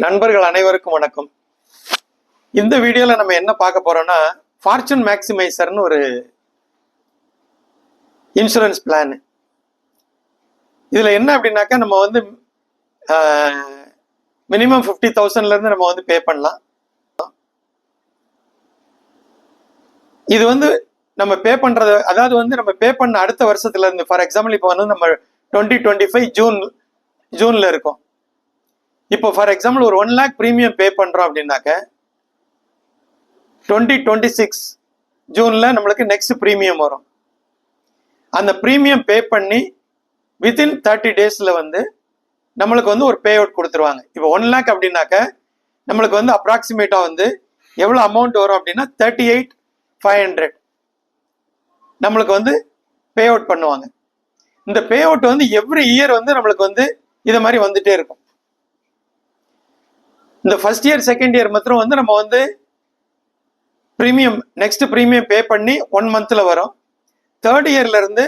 நண்பர்கள் அனைவருக்கும் வணக்கம். இந்த வீடியோல நம்ம என்ன பார்க்க போறோம்னா, ஃபார்ச்சூன் மேக்சிமைசர்னு ஒரு இன்சூரன்ஸ் பிளான். இதுல என்ன அப்படின்னாக்கா, நம்ம வந்து மினிமம் 50,000ல இருந்து நம்ம வந்து பே பண்ணலாம். இது வந்து நம்ம பே பண்றது, அதாவது வந்து நம்ம பே பண்ண அடுத்த வருஷத்துல இருந்து, ஃபார் எக்ஸாம்பிள் இப்போ வந்து நம்ம 2025 ஜூன்ல இருக்கோம். இப்போ ஃபார் எக்ஸாம்பிள் ஒரு 1 lakh ப்ரீமியம் பே பண்றோம் அப்படின்னாக்க 2026 ஜூன்ல நம்மளுக்கு நெக்ஸ்ட் ப்ரீமியம் வரும். அந்த ப்ரீமியம் பே பண்ணி வித்தின் 30 daysல வந்து நம்மளுக்கு வந்து ஒரு பே அவுட் கொடுத்துருவாங்க. இப்போ 1 lakh அப்படின்னாக்க நம்மளுக்கு வந்து அப்ராக்சிமேட்டா வந்து எவ்வளோ அமௌண்ட் வரும் அப்படின்னா 38,500 நம்மளுக்கு வந்து பே அவுட் பண்ணுவாங்க. இந்த பே அவுட் வந்து எவ்ரி இயர் வந்து நம்மளுக்கு வந்து இதை மாதிரி வந்துட்டே இருக்கும். இந்த ஃபர்ஸ்ட் இயர் செகண்ட் இயர் மாத்திரம் வந்து நம்ம வந்து ப்ரீமியம் நெக்ஸ்ட் ப்ரீமியம் பே பண்ணி 1 monthல வரும். தேர்ட் இயர்ல இருந்து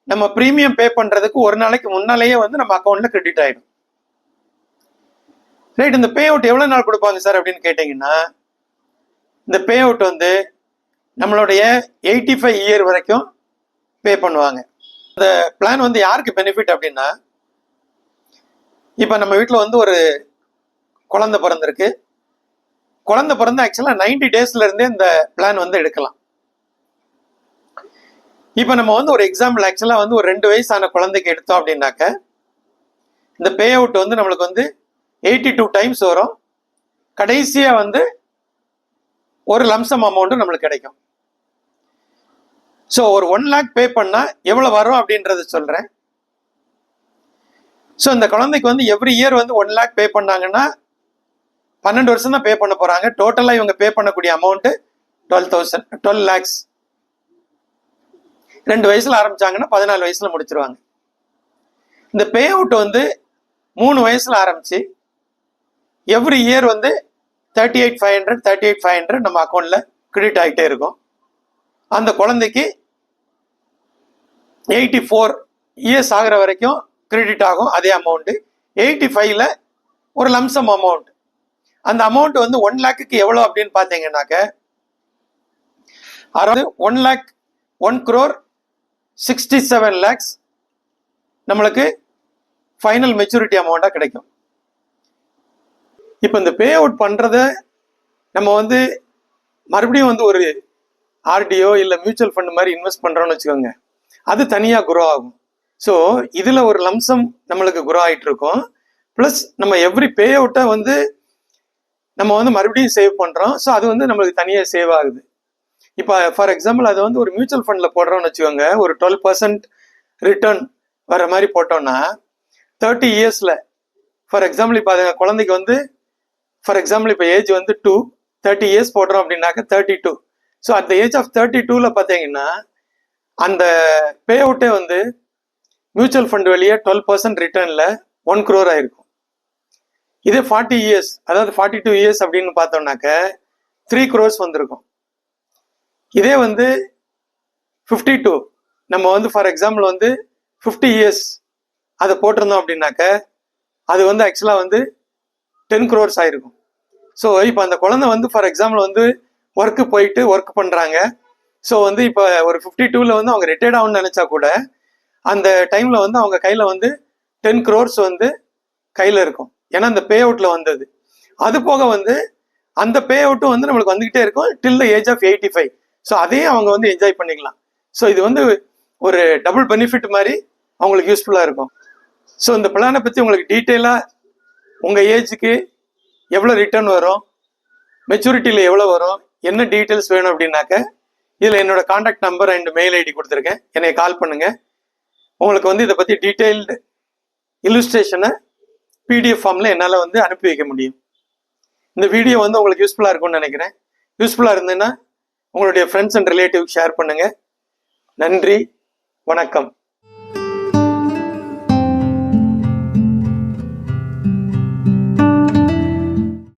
நம்ம ப்ரீமியம் பே பண்றதுக்கு ஒரு நாளைக்கு முன்னாலேயே வந்து நம்ம அக்கௌண்ட்ல கிரெடிட் ஆயிடும். ரைட். இந்த பே அவுட் எவ்வளவு நாள் கொடுப்பாங்க சார் அப்படின்னு கேட்டீங்கன்னா, இந்த பே அவுட் வந்து நம்மளுடைய 85 year வரைக்கும் பே பண்ணுவாங்க. இந்த பிளான் வந்து யாருக்கு பெனிஃபிட் அப்படின்னா, இப்ப நம்ம வீட்டில் வந்து ஒரு குழந்தை பிறந்திருக்கு. குழந்தை பிறந்து ஆக்சுவலா 90 daysல இருந்தே இந்த பிளான் வந்து எடுக்கலாம். இப்ப நம்ம வந்து ஒரு எக்ஸாம்பிள் ஆக்சுவலா வந்து ஒரு 2 வயசான குழந்தைக்கு எடுத்தோம் அப்படின்னாக்க இந்த பே அவுட் வந்து நம்மளுக்கு வந்து 82 times வரும். கடைசியா வந்து ஒரு லம்சம் அமௌண்ட் நம்மளுக்கு கிடைக்கும். ஸோ ஒரு 1 lakh பே பண்ணா எவ்வளவு வரும் அப்படின்றது சொல்றேன். ஸோ இந்த குழந்தைக்கு வந்து எவ்ரி இயர் வந்து 1 lakh பே பண்ணாங்கன்னா 12 வருஷம் தான் பே பண்ண போறாங்க. டோட்டலா இவங்க பே பண்ணக்கூடிய அமௌண்ட் 12 lakhs. 2 வயசுல ஆரம்பிச்சாங்கன்னா 14 வயசுல முடிச்சிருவாங்க. இந்த பே அவுட் வந்து 3 வயசுல ஆரம்பிச்சு எவ்ரி இயர் வந்து 38,500 நம்ம அக்கௌண்ட்ல கிரெடிட் ஆகிட்டே இருக்கும். அந்த குழந்தைக்கு 84 years ஆகிற வரைக்கும் கிரெடிட் ஆகும் அதே அமௌண்ட். 85ல ஒரு லம்சம் அமௌண்ட். அந்த அமௌண்ட் வந்து 1 lakhக்கு எவ்வளவு அப்படின்னு பாத்தீங்கன்னாக்க, அதாவது 1,67 lakhs நம்மளுக்கு ஃபைனல் மெச்சூரிட்டி அமௌண்டா கிடைக்கும். இப்போ இந்த பே அவுட் பண்றத நம்ம வந்து மறுபடியும் வந்து ஒரு ஆர்டிஓ இல்ல மியூச்சுவல் ஃபண்ட் மாதிரி இன்வெஸ்ட் பண்றோம்னு வச்சுக்கோங்க, அது தனியா குரோ ஆகும். ஸோ இதுல ஒரு லம்சம் நம்மளுக்கு குரோ ஆயிட்டு இருக்கும். பிளஸ் நம்ம எவ்ரி பே அவுட்டை வந்து நம்ம வந்து மறுபடியும் சேவ் பண்றோம். ஸோ அது வந்து நம்மளுக்கு தனியாக சேவ் ஆகுது. இப்போ ஃபார் எக்ஸாம்பிள் அது வந்து ஒரு மியூச்சுவல் ஃபண்ட்ல போடுறோம்னு வச்சுக்கோங்க, ஒரு 12% ரிட்டர்ன் வர மாதிரி போட்டோம்னா 30 yearsல ஃபார் எக்ஸாம்பிள் இப்போ அது குழந்தைக்கு வந்து ஃபார் எக்ஸாம்பிள் இப்போ ஏஜ் வந்து 2, 30 years போடுறோம் அப்படின்னாக்க 32. So at the age of 32ல பார்த்தீங்கன்னா அந்த பே அவுட்டே வந்து மியூச்சுவல் ஃபண்ட் வெளியே 12% ரிட்டர்ன்ல 1 crore ஆயிருக்கும். இதே 40 years, அதாவது 42 years அப்படின்னு பார்த்தோம்னாக்க 3 crores வந்திருக்கும். இதே வந்து 52 நம்ம வந்து ஃபார் எக்ஸாம்பிள் வந்து 50 years அதை போட்டிருந்தோம் அப்படின்னாக்க அது வந்து ஆக்சுவலா வந்து 10 crores ஆயிருக்கும். ஸோ இப்போ அந்த குழந்தை வந்து ஃபார் எக்ஸாம்பிள் வந்து ஒர்க்கு போயிட்டு ஒர்க் பண்றாங்க. ஸோ வந்து இப்போ ஒரு 52ல வந்து அவங்க ரிட்டையர்ட் ஆகணும்னு நினைச்சா கூட அந்த டைம்ல வந்து அவங்க கையில வந்து 10 crores வந்து கையில இருக்கும். ஏன்னா அந்த பே அவுட்ல வந்தது. அது போக வந்து அந்த பே அவுட்டும் வந்து நம்மளுக்கு வந்துகிட்டே இருக்கும் டில் த ஏஜ் ஆஃப் 85. ஸோ அதையும் அவங்க வந்து என்ஜாய் பண்ணிக்கலாம். ஸோ இது வந்து ஒரு டபுள் பெனிஃபிட் மாதிரி அவங்களுக்கு யூஸ்ஃபுல்லா இருக்கும். ஸோ இந்த பிளானை பத்தி உங்களுக்கு டீட்டெயிலா உங்க ஏஜுக்கு எவ்வளோ ரிட்டர்ன் வரும், மெச்சூரிட்டியில் எவ்வளோ வரும், என்ன டீட்டெயில்ஸ் வேணும் அப்படின்னாக்க இதில் என்னோட contact number and mail ID கொடுத்துருக்கேன். என்னை கால் பண்ணுங்க. உங்களுக்கு வந்து இதை பத்தி டீட்டெயில்டு இல்லுஸ்ட்ரேஷனை PDF ஃபார்ம்ல என்னால் வந்து அனுப்பி வைக்க முடியும். இந்த வீடியோ வந்து உங்களுக்கு யூஸ்ஃபுல்லாக இருக்கும்னு நினைக்கிறேன். யூஸ்ஃபுல்லாக இருந்ததுன்னா உங்களுடைய ஃப்ரெண்ட்ஸ் அண்ட் ரிலேட்டிவ் ஷேர் பண்ணுங்க. நன்றி, வணக்கம்.